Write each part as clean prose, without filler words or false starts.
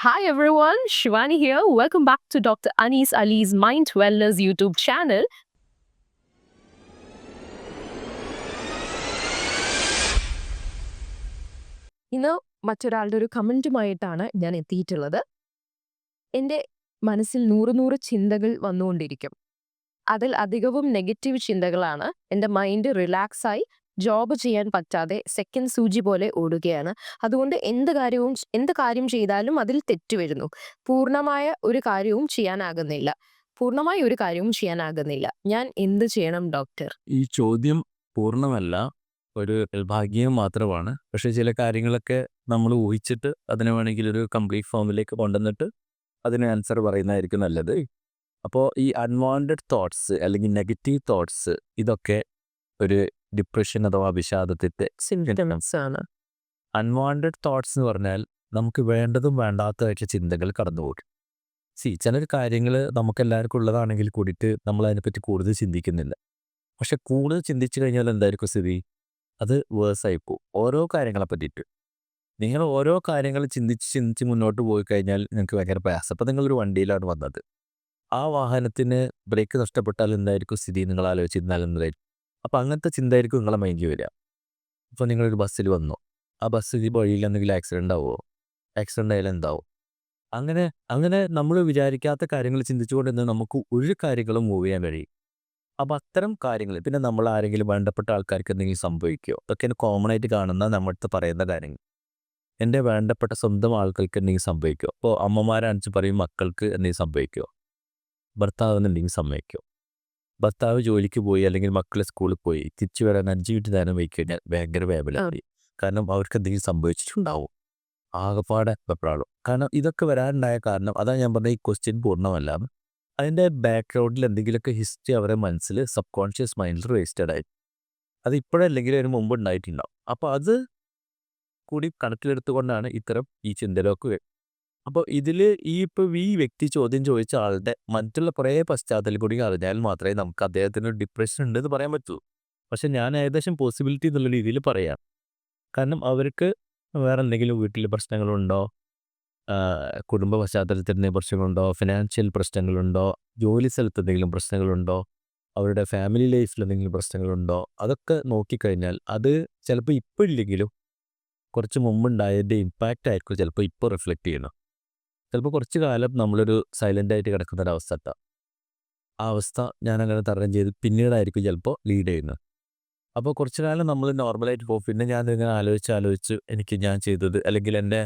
Hi everyone, Shivani here. Welcome back to Dr. Anis Ali's Mind Wellness YouTube channel. ഇന്ന് മറ്റൊരാളുടെ ഒരു കമന്റുമായിട്ടാണ് ഞാൻ എത്തിയിട്ടുള്ളത്. എൻ്റെ മനസ്സിൽ നൂറ് ചിന്തകൾ വന്നുകൊണ്ടിരിക്കും. അതിൽ അധികവും നെഗറ്റീവ് ചിന്തകളാണ്. എൻ്റെ മൈൻഡ് റിലാക്സായി ജോബ് ചെയ്യാൻ പറ്റാതെ സെക്കൻഡ് സൂചി പോലെ ഓടുകയാണ്. അതുകൊണ്ട് എന്ത് കാര്യം ചെയ്താലും അതിൽ തെറ്റ് വരുന്നു. പൂർണ്ണമായ ഒരു കാര്യവും ചെയ്യാനാകുന്നില്ല. ഞാൻ എന്ത് ചെയ്യണം ഡോക്ടർ? ഈ ചോദ്യം പൂർണ്ണമല്ല. ഒരു ഭാഗ്യം മാത്രമാണ്. പക്ഷേ ചില കാര്യങ്ങളൊക്കെ നമ്മൾ ഊഹിച്ചിട്ട് അതിനെ വേണമെങ്കിൽ ഒരു കംപ്ലീറ്റ് ഫോമിലേക്ക് കൊണ്ടുവന്നിട്ട് അതിന് ആൻസർ പറയുന്നതായിരിക്കും നല്ലത്. അപ്പോൾ ഈ അൺവാണ്ടഡ് തോട്ട്സ് അല്ലെങ്കിൽ നെഗറ്റീവ് തോട്ട്സ് ഇതൊക്കെ ഒരു ഡിപ്രഷൻ അഥവാ വിഷാദത്തിൻ്റെ സിംറ്റംസ് ആണ്. അൺവാണ്ടഡ് തോട്ട്സ് എന്ന് പറഞ്ഞാൽ നമുക്ക് വേണ്ടതും വേണ്ടാത്തതായിട്ട് ചിന്തകൾ കടന്നുപോകും. ചില കാര്യങ്ങൾ നമുക്കെല്ലാവർക്കും ഉള്ളതാണെങ്കിൽ കൂടിയിട്ട് നമ്മൾ അതിനെപ്പറ്റി കൂടുതൽ ചിന്തിക്കുന്നില്ല. പക്ഷെ കൂടുതൽ ചിന്തിച്ചു കഴിഞ്ഞാൽ എന്തായിരിക്കും സ്ഥിതി? അത് വേഴ്സായി പോകും. ഓരോ കാര്യങ്ങളെ പറ്റിയിട്ട് നിങ്ങൾ ഓരോ കാര്യങ്ങൾ ചിന്തിച്ച് മുന്നോട്ട് പോയി കഴിഞ്ഞാൽ നിങ്ങൾക്ക് ഭയങ്കര പ്രയാസം. അപ്പോൾ നിങ്ങളൊരു വണ്ടിയിലാണ് വന്നത്. ആ വാഹനത്തിന് ബ്രേക്ക് നഷ്ടപ്പെട്ടാൽ എന്തായിരിക്കും സ്ഥിതി? നിങ്ങൾ ആലോചിച്ചിരുന്നാൽ എന്തായിരിക്കും? അപ്പോൾ അങ്ങനത്തെ ചിന്തയായിരിക്കും നിങ്ങളെ മൈൻഡിൽ വരിക. അപ്പോൾ നിങ്ങളൊരു ബസ്സിൽ വന്നു. ആ ബസ്സിൽ വഴിയിൽ എന്തെങ്കിലും ആക്സിഡൻ്റ് ആവുമോ? ആക്സിഡൻ്റ് ആയാലും എന്താവും? അങ്ങനെ അങ്ങനെ നമ്മൾ വിചാരിക്കാത്ത കാര്യങ്ങൾ ചിന്തിച്ചുകൊണ്ട് നമുക്ക് ഒരു കാര്യങ്ങളും മൂവ് ചെയ്യാൻ കഴിയും. അപ്പോൾ അത്തരം കാര്യങ്ങൾ പിന്നെ നമ്മൾ ആരെങ്കിലും വേണ്ടപ്പെട്ട ആൾക്കാർക്ക് എന്തെങ്കിലും സംഭവിക്കുമോ? അതൊക്കെയാണ് കോമൺ ആയിട്ട് കാണുന്ന നമ്മളടുത്ത് പറയുന്ന കാര്യങ്ങൾ. എൻ്റെ വേണ്ടപ്പെട്ട സ്വന്തം ആൾക്കാർക്ക് എന്തെങ്കിലും സംഭവിക്കുമോ? അപ്പോൾ അമ്മമാരാണിച്ച് പറയും മക്കൾക്ക് എന്തെങ്കിലും സംഭവിക്കുമോ? ഭർത്താവിന് എന്തെങ്കിലും സംഭവിക്കുമോ? ഭർത്താവ് ജോലിക്ക് പോയി അല്ലെങ്കിൽ മക്കൾ സ്കൂളിൽ പോയി തിരിച്ചു വരാൻ 5 മിനിറ്റ് നേരം വൈകി കഴിഞ്ഞാൽ ഭയങ്കര വേവലാതി. കാരണം അവർക്ക് എന്തെങ്കിലും സംഭവിച്ചിട്ടുണ്ടാവും. ആകെപ്പാടെ വെപ്രാളം. കാരണം ഇതൊക്കെ വരാനുണ്ടായ കാരണം അതാണ് ഞാൻ പറഞ്ഞ ഈ ക്വസ്റ്റ്യൻ പൂർണ്ണമല്ല. അതിൻ്റെ ബാക്ക്ഗ്രൗണ്ടിൽ എന്തെങ്കിലുമൊക്കെ ഹിസ്റ്ററി അവരുടെ മനസ്സിൽ സബ് കോൺഷ്യസ് മൈൻഡിൽ രജിസ്റ്റേർഡ് ആയി. അത് ഇപ്പോഴല്ലെങ്കിൽ അതിന് മുമ്പ് ഉണ്ടായിട്ടുണ്ടാവും. അപ്പോൾ അത് കൂടി കണക്കിലെടുത്തുകൊണ്ടാണ് ഇത്തരം ഈ ചിന്തകളൊക്കെ വരും. അപ്പോൾ ഇതിൽ ഈ വ്യക്തി ചോദ്യം ചോദിച്ച ആളുടെ മറ്റുള്ള കുറേ പശ്ചാത്തലം കൂടി അറിഞ്ഞാൽ മാത്രമേ നമുക്ക് അദ്ദേഹത്തിന് ഡിപ്രഷൻ ഉണ്ടെന്ന് പറയാൻ പറ്റൂ. പക്ഷെ ഞാൻ ഏകദേശം പോസിബിലിറ്റി എന്നുള്ള രീതിയിൽ പറയാം. കാരണം അവർക്ക് വേറെ എന്തെങ്കിലും വീട്ടിൽ പ്രശ്നങ്ങളുണ്ടോ, കുടുംബ പശ്ചാത്തലത്തിൽ എന്തെങ്കിലും പ്രശ്നങ്ങളുണ്ടോ, ഫിനാൻഷ്യൽ പ്രശ്നങ്ങളുണ്ടോ, ജോലി സ്ഥലത്ത് എന്തെങ്കിലും പ്രശ്നങ്ങളുണ്ടോ, അവരുടെ ഫാമിലി ലൈഫിൽ എന്തെങ്കിലും പ്രശ്നങ്ങളുണ്ടോ, അതൊക്കെ നോക്കിക്കഴിഞ്ഞാൽ അത് ചിലപ്പോൾ ഇപ്പോൾ ഇല്ലെങ്കിലും കുറച്ച് മുമ്പുണ്ടായതിൻ്റെ ഇമ്പാക്റ്റ് ആയിരിക്കും ചിലപ്പോൾ ഇപ്പോൾ റിഫ്ലക്റ്റ് ചെയ്യണം. ചിലപ്പോൾ കുറച്ച് കാലം നമ്മളൊരു സൈലൻ്റായിട്ട് കിടക്കുന്ന ഒരവസ്ഥ ഉണ്ടാവും. ആ അവസ്ഥ ഞാനങ്ങനെ തരണം ചെയ്ത് പിന്നീടായിരിക്കും ചിലപ്പോൾ ലീഡ് ചെയ്യുന്നത്. അപ്പോൾ കുറച്ച് കാലം നമ്മൾ നോർമലായിട്ട് പോകും. പിന്നെ ഞാനിങ്ങനെ ആലോചിച്ച് എനിക്ക് ഞാൻ ചെയ്തത് അല്ലെങ്കിൽ എൻ്റെ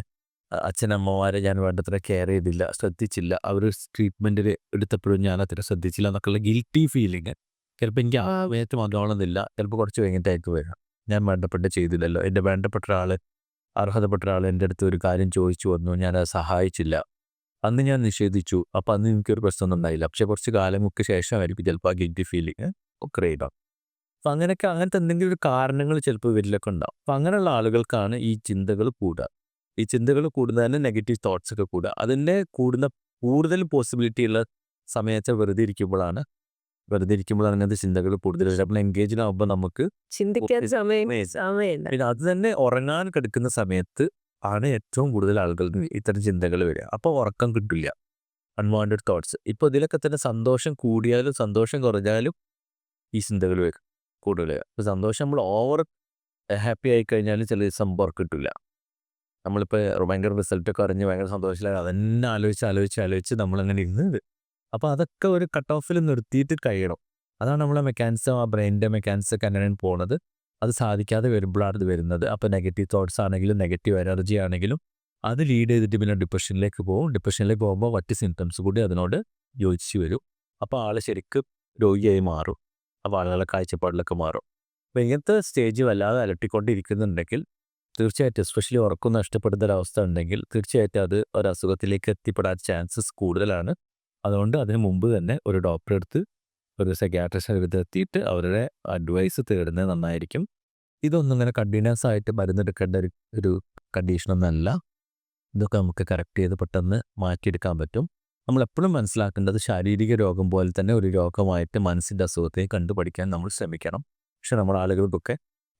അച്ഛനമ്മമാരെ ഞാൻ വേണ്ടത്ര കെയർ ചെയ്തില്ല, ശ്രദ്ധിച്ചില്ല, അവർ ട്രീറ്റ്മെൻറ്റിൽ എടുത്തപ്പോഴും ഞാൻ അത്ര ശ്രദ്ധിച്ചില്ല എന്നൊക്കെയുള്ള ഗിൽറ്റി ഫീലിങ് ചിലപ്പോൾ എനിക്ക് ആ സമയത്ത് വന്നോളുന്നില്ല. ചിലപ്പോൾ കുറച്ച് കഴിഞ്ഞിട്ടായിരിക്കും വരാം. ഞാൻ വേണ്ടപ്പെട്ട ചെയ്തില്ലല്ലോ, എൻ്റെ വേണ്ടപ്പെട്ട ഒരാൾ, അർഹതപ്പെട്ട ഒരാൾ എൻ്റെ അടുത്ത് ഒരു കാര്യം ചോദിച്ചു വന്നു, ഞാനത് സഹായിച്ചില്ല, അന്ന് ഞാൻ നിഷേധിച്ചു, അപ്പോൾ അന്ന് എനിക്കൊരു പ്രശ്നമൊന്നും ഉണ്ടായില്ല. പക്ഷേ കുറച്ച് കാലങ്ങൾക്ക് ശേഷമായിരിക്കും ചിലപ്പോൾ ആ ഗിൽറ്റി ഫീലിങ് ക്രിയേറ്റ് ആവും. അപ്പം അങ്ങനത്തെ എന്തെങ്കിലും ഒരു കാരണങ്ങൾ ചിലപ്പോൾ ഇവരിലൊക്കെ ഉണ്ടാവും. അപ്പം അങ്ങനെയുള്ള ആളുകൾക്കാണ് ഈ ചിന്തകൾ കൂടുക. ഈ ചിന്തകൾ കൂടുന്നതിന് നെഗറ്റീവ് തോട്ട്സ് ഒക്കെ കൂടുക. അതിൻ്റെ കൂടുതൽ പോസിബിലിറ്റി ഉള്ള സമയത്ത് വെറുതെ ഇരിക്കുമ്പോഴാണ് അങ്ങനത്തെ ചിന്തകൾ കൂടുതൽ വരും. അപ്പോൾ എൻഗേജിനാകുമ്പോൾ നമുക്ക് ചിന്തിക്കാൻ പിന്നെ അത് തന്നെ ഉറങ്ങാൻ കിടക്കുന്ന സമയത്ത് ആണ് ഏറ്റവും കൂടുതൽ ആളുകൾക്ക് ഇത്തരം ചിന്തകൾ വരിക. അപ്പോൾ ഉറക്കം കിട്ടില്ല. Unwanted thoughts. ഇപ്പോൾ ഇതിലൊക്കെ തന്നെ സന്തോഷം കൂടിയാലും സന്തോഷം കുറഞ്ഞാലും ഈ ചിന്തകൾ വരും കൂടുതൽ. ഇപ്പോൾ സന്തോഷം നമ്മൾ ഓവർ ഹാപ്പി ആയി കഴിഞ്ഞാലും ചില ദിവസം ഉറക്കം കിട്ടില്ല. നമ്മളിപ്പോൾ ഭയങ്കര റിസൾട്ടൊക്കെ അറിഞ്ഞ് ഭയങ്കര സന്തോഷത്തിലായി അതന്നെ ആലോചിച്ച് നമ്മളങ്ങനെ ഇരുന്നത്. അപ്പോൾ അതൊക്കെ ഒരു കട്ട് ഓഫിൽ നിർത്തിയിട്ട് കഴിയണം. അതാണ് നമ്മളെ മെക്കാനിസം, ആ ബ്രെയിനിൻ്റെ മെക്കാനിസമൊക്കെ അങ്ങനെയാണ് പോകുന്നത്. അത് സാധിക്കാതെ വരുമ്പോഴാണ് ഇത് വരുന്നത്. അപ്പോൾ നെഗറ്റീവ് തോട്ട്സ് ആണെങ്കിലും നെഗറ്റീവ് എനർജി ആണെങ്കിലും അത് ലീഡ് ചെയ്തിട്ട് പിന്നെ ഡിപ്രഷനിലേക്ക് പോകും. ഡിപ്രഷനിലേക്ക് പോകുമ്പോൾ മറ്റ് സിംറ്റംസ് കൂടി അതിനോട് യോജിച്ച് വരും. അപ്പോൾ ആൾ ശരിക്കും രോഗിയായി മാറും. അപ്പോൾ ആളുകളുടെ കാഴ്ചപ്പാടിലൊക്കെ മാറും. അപ്പോൾ ഇങ്ങനത്തെ സ്റ്റേജ് വല്ലാതെ അലട്ടിക്കൊണ്ടിരിക്കുന്നുണ്ടെങ്കിൽ തീർച്ചയായിട്ടും എസ്പെഷ്യലി ഉറക്കം നഷ്ടപ്പെടുന്ന ഒരവസ്ഥ ഉണ്ടെങ്കിൽ തീർച്ചയായിട്ടും അത് ഒരു അസുഖത്തിലേക്ക് എത്തിപ്പെടാൻ ചാൻസസ് കൂടുതലാണ്. അതുകൊണ്ട് അതിന് മുമ്പ് തന്നെ ഒരു ഡോക്ടറെ അടുത്ത് ഒരു സൈക്യാട്രിസ്റ്റിൻ്റെ അടുത്ത് എത്തിയിട്ട് അവരുടെ അഡ്വൈസ് തേടുന്നത് നന്നായിരിക്കും. ഇതൊന്നും ഇങ്ങനെ കണ്ടിന്യൂസ് ആയിട്ട് മരുന്നെടുക്കേണ്ട ഒരു കണ്ടീഷനൊന്നുമല്ല. ഇതൊക്കെ നമുക്ക് കറക്റ്റ് ചെയ്ത് പെട്ടെന്ന് മാറ്റിയെടുക്കാൻ പറ്റും. നമ്മളെപ്പോഴും മനസ്സിലാക്കേണ്ടത് ശാരീരിക രോഗം പോലെ തന്നെ ഒരു രോഗമായിട്ട് മനസ്സിൻ്റെ അസുഖത്തെ കണ്ടുപഠിക്കാൻ നമ്മൾ ശ്രമിക്കണം. പക്ഷെ നമ്മുടെ ആളുകൾക്കൊക്കെ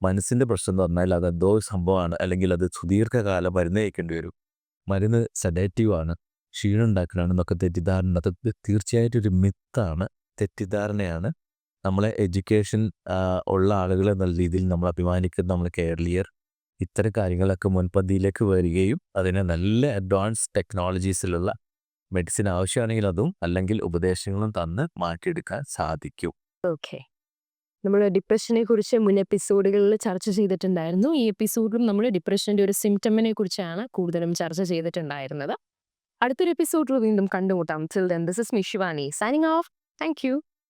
മനസ്സിൻ്റെ പ്രശ്നം എന്ന് പറഞ്ഞാൽ അതെന്തോ സംഭവമാണ്, അല്ലെങ്കിൽ അത് സുദീർഘകാലം മരുന്ന് കഴിക്കേണ്ടി വരും, മരുന്ന് സെഡേറ്റീവാണ്, ക്ഷീണം ഉണ്ടാക്കലാണെന്നൊക്കെ തെറ്റിദ്ധാരണ. അത് തീർച്ചയായിട്ടും ഒരു മിത്താണ്, തെറ്റിദ്ധാരണയാണ്. നമ്മളെ എഡ്യൂക്കേഷൻ ഉള്ള ആളുകൾ എന്നുള്ള രീതിയിൽ നമ്മൾ അഭിമാനിക്കുന്ന നമ്മൾ കേരളീയർ ഇത്തരം കാര്യങ്ങളൊക്കെ മുൻപന്തിയിലേക്ക് വരികയും അതിനെ നല്ല അഡ്വാൻസ് ടെക്നോളജീസിലുള്ള മെഡിസിൻ ആവശ്യമാണെങ്കിൽ അതും അല്ലെങ്കിൽ ഉപദേശങ്ങളും തന്ന് മാറ്റിയെടുക്കാൻ സാധിക്കും. ഓക്കെ. നമ്മൾ ഡിപ്രഷനെ കുറിച്ച് മുൻ എപ്പിസോഡുകളിൽ ചർച്ച ചെയ്തിട്ടുണ്ടായിരുന്നു. ഈ എപ്പിസോഡിലും നമ്മൾ ഡിപ്രഷൻ്റെ ഒരു സിംറ്റമിനെ കുറിച്ചാണ് കൂടുതലും ചർച്ച ചെയ്തിട്ടുണ്ടായിരുന്നത്. അടുത്തൊരു എപ്പിസോഡിൽ വീണ്ടും കണ്ടുമുട്ടാം. Till then, this is me, Shivani, signing off. Thank you.